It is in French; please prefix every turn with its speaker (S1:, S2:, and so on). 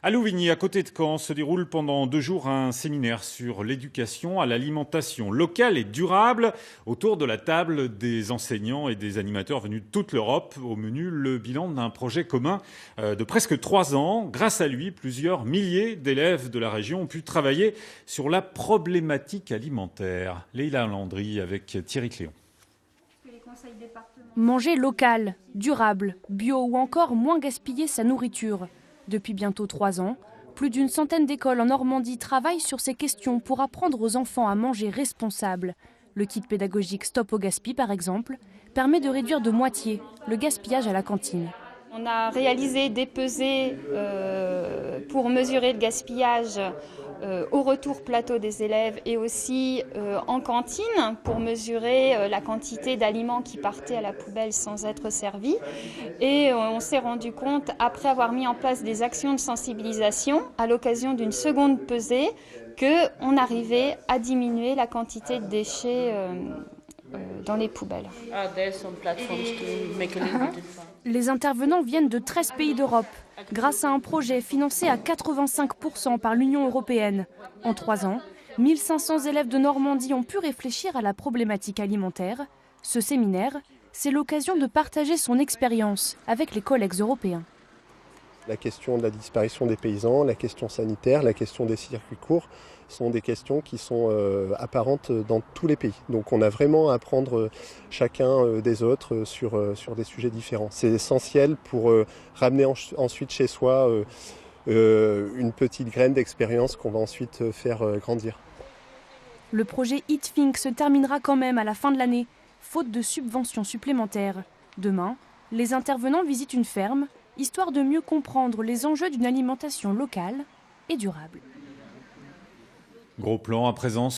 S1: À Louvigny, à côté de Caen, se déroule pendant 2 jours un séminaire sur l'éducation à l'alimentation locale et durable. Autour de la table, des enseignants et des animateurs venus de toute l'Europe. Au menu, le bilan d'un projet commun de presque 3 ans. Grâce à lui, plusieurs milliers d'élèves de la région ont pu travailler sur la problématique alimentaire. Leïla Landry avec Thierry Cléon.
S2: Manger local, durable, bio ou encore moins gaspiller sa nourriture. Depuis bientôt 3 ans, plus d'une centaine d'écoles en Normandie travaillent sur ces questions pour apprendre aux enfants à manger responsable. Le kit pédagogique Stop au gaspille, par exemple, permet de réduire de moitié le gaspillage à la cantine.
S3: On a réalisé des pesées pour mesurer le gaspillage au retour plateau des élèves et aussi en cantine pour mesurer la quantité d'aliments qui partaient à la poubelle sans être servis. Et on s'est rendu compte, après avoir mis en place des actions de sensibilisation, à l'occasion d'une seconde pesée, qu'on arrivait à diminuer la quantité de déchets dans les poubelles.
S2: Les intervenants viennent de 13 pays d'Europe, grâce à un projet financé à 85% par l'Union européenne. En 3 ans, 1500 élèves de Normandie ont pu réfléchir à la problématique alimentaire. Ce séminaire, c'est l'occasion de partager son expérience avec les collègues européens.
S4: La question de la disparition des paysans, la question sanitaire, la question des circuits courts sont des questions qui sont apparentes dans tous les pays. Donc on a vraiment à apprendre chacun des autres sur des sujets différents. C'est essentiel pour ramener ensuite chez soi une petite graine d'expérience qu'on va ensuite faire grandir.
S2: Le projet EatThink se terminera quand même à la fin de l'année, faute de subventions supplémentaires. Demain, les intervenants visitent une ferme, histoire de mieux comprendre les enjeux d'une alimentation locale et durable.
S1: Gros plan à présent.